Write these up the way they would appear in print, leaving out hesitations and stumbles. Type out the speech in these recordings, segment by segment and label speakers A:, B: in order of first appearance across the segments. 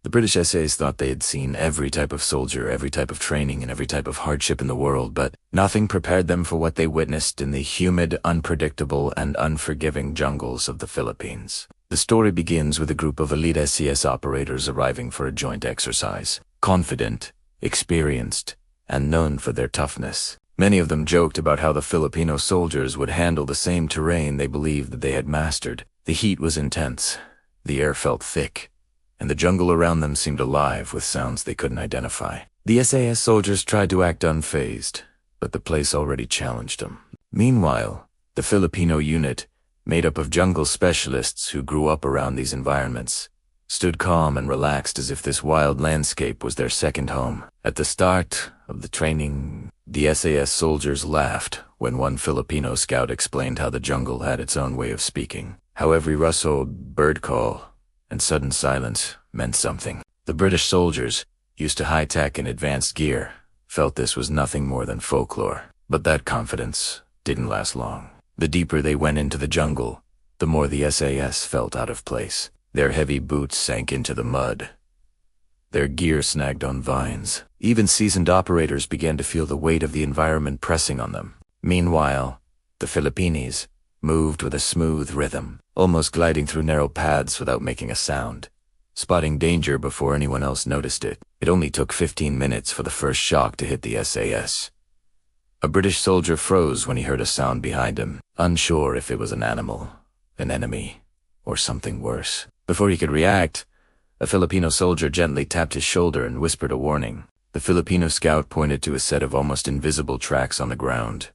A: The British SAS thought they had seen every type of soldier, every type of training, and every type of hardship in the world, but nothing prepared them for what they witnessed in the humid, unpredictable, and unforgiving jungles of the Philippines. The story begins with a group of elite SAS operators arriving for a joint exercise. Confident, experienced, and known for their toughness. Many of them joked about how the Filipino soldiers would handle the same terrain they believed that they had mastered. The heat was intense, the air felt thick, and the jungle around them seemed alive with sounds they couldn't identify. The SAS soldiers tried to act unfazed, but the place already challenged them. Meanwhile, the Filipino unit, made up of jungle specialists who grew up around these environments, stood calm and relaxed as if this wild landscape was their second home. At the start of the training, the SAS soldiers laughed when one Filipino scout explained how the jungle had its own way of speaking, how every rustled bird call and sudden silence meant something. The British soldiers, used to high-tech and advanced gear, felt this was nothing more than folklore. But that confidence didn't last long. The deeper they went into the jungle, the more the SAS felt out of place. Their heavy boots sank into the mud. Their gear snagged on vines. Even seasoned operators began to feel the weight of the environment pressing on them. Meanwhile, the Filipinos moved with a smooth rhythm, almost gliding through narrow paths without making a sound, spotting danger before anyone else noticed it. It only took 15 minutes for the first shock to hit the SAS. A British soldier froze when he heard a sound behind him, unsure if it was an animal, an enemy, or something worse. Before he could react, a Filipino soldier gently tapped his shoulder and whispered a warning. The Filipino scout pointed to a set of almost invisible tracks on the ground,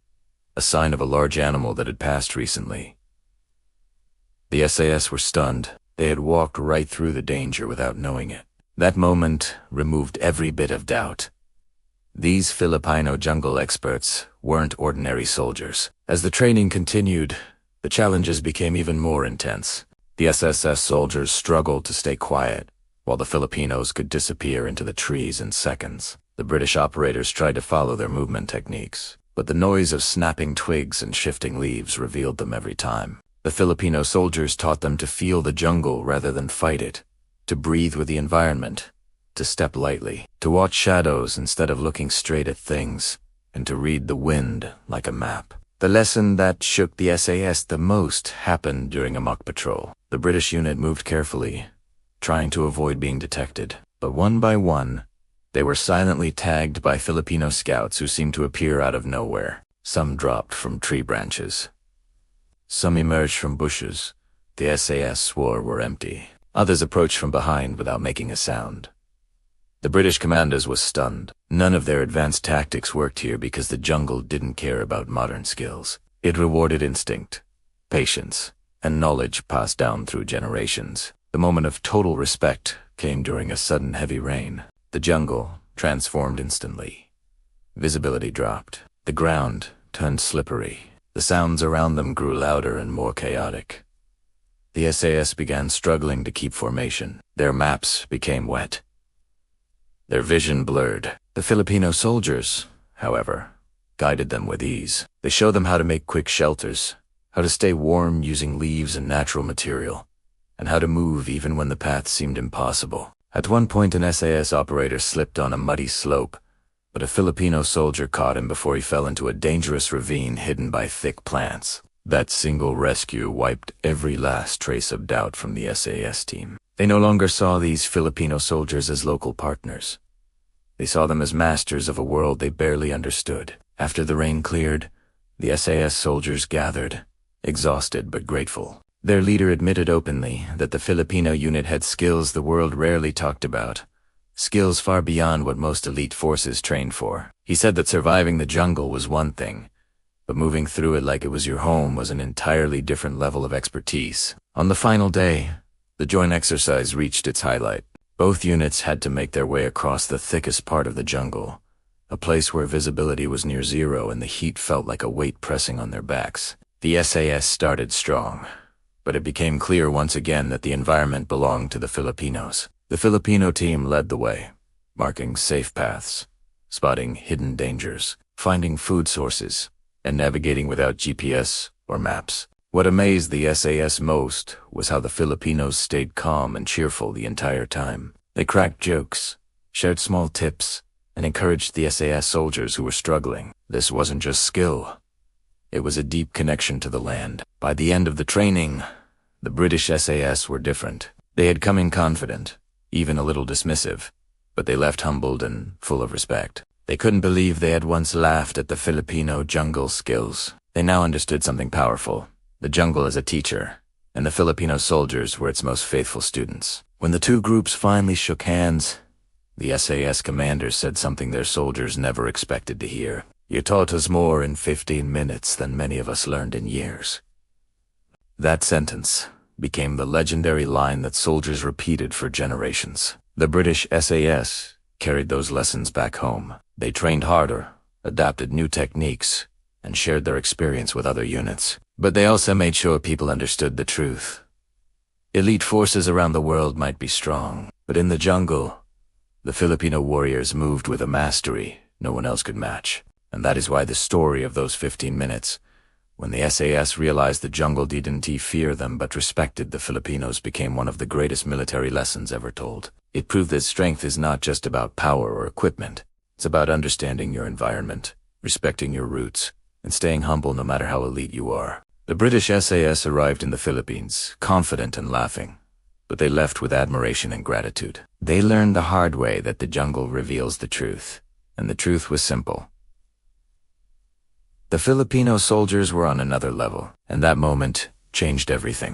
A: a sign of a large animal that had passed recently. The SAS were stunned. They had walked right through the danger without knowing it. That moment removed every bit of doubt. These Filipino jungle experts weren't ordinary soldiers. As the training continued, the challenges became even more intense. The SAS soldiers struggled to stay quiet, while the Filipinos could disappear into the trees in seconds. The British operators tried to follow their movement techniques, but the noise of snapping twigs and shifting leaves revealed them every time. The Filipino soldiers taught them to feel the jungle rather than fight it, to breathe with the environment, to step lightly, to watch shadows instead of looking straight at things, and to read the wind like a map. The lesson that shook the SAS the most happened during a mock patrol. The British unit moved carefully, trying to avoid being detected. But one by one, they were silently tagged by Filipino scouts who seemed to appear out of nowhere. Some dropped from tree branches. Some emerged from bushes the SAS swore were empty. Others approached from behind without making a sound. The British commanders were stunned. None of their advanced tactics worked here because the jungle didn't care about modern skills. It rewarded instinct, patience, and knowledge passed down through generations. The moment of total respect came during a sudden heavy rain. The jungle transformed instantly. Visibility dropped. The ground turned slippery. The sounds around them grew louder and more chaotic. The SAS began struggling to keep formation. Their maps became wet. Their vision blurred. The Filipino soldiers, however, guided them with ease. They showed them how to make quick shelters, how to stay warm using leaves and natural material, and how to move even when the path seemed impossible. At one point, an SAS operator slipped on a muddy slope, but a Filipino soldier caught him before he fell into a dangerous ravine hidden by thick plants. That single rescue wiped every last trace of doubt from the SAS team. They no longer saw these Filipino soldiers as local partners. They saw them as masters of a world they barely understood. After the rain cleared, the SAS soldiers gathered, exhausted but grateful. Their leader admitted openly that the Filipino unit had skills the world rarely talked about, skills far beyond what most elite forces trained for. He said that surviving the jungle was one thing, but moving through it like it was your home was an entirely different level of expertise. On the final day, the joint exercise reached its highlight. Both units had to make their way across the thickest part of the jungle, a place where visibility was near zero and the heat felt like a weight pressing on their backs. The SAS started strong, but it became clear once again that the environment belonged to the Filipinos. The Filipino team led the way, marking safe paths, spotting hidden dangers, finding food sources, and navigating without GPS or maps. What amazed the SAS most was how the Filipinos stayed calm and cheerful the entire time. They cracked jokes, shared small tips, and encouraged the SAS soldiers who were struggling. This wasn't just skill. It was a deep connection to the land. By the end of the training, the British SAS were different. They had come in confident, even a little dismissive, but they left humbled and full of respect. They couldn't believe they had once laughed at the Filipino jungle skills. They now understood something powerful: the jungle as a teacher, and the Filipino soldiers were its most faithful students. When the two groups finally shook hands, the SAS commander said something their soldiers never expected to hear. "You taught us more in 15 minutes than many of us learned in years." That sentence became the legendary line that soldiers repeated for generations. The British SAS carried those lessons back home. They trained harder, adapted new techniques, and shared their experience with other units. But they also made sure people understood the truth. Elite forces around the world might be strong, but in the jungle, the Filipino warriors moved with a mastery no one else could match. And that is why the story of those 15 minutes, when the SAS realized the jungle didn't fear them but respected the Filipinos, became one of the greatest military lessons ever told. It proved that strength is not just about power or equipment. It's about understanding your environment, respecting your roots, and staying humble no matter how elite you are. The British SAS arrived in the Philippines, confident and laughing, but they left with admiration and gratitude. They learned the hard way that the jungle reveals the truth, and the truth was simple. The Filipino soldiers were on another level, and that moment changed everything.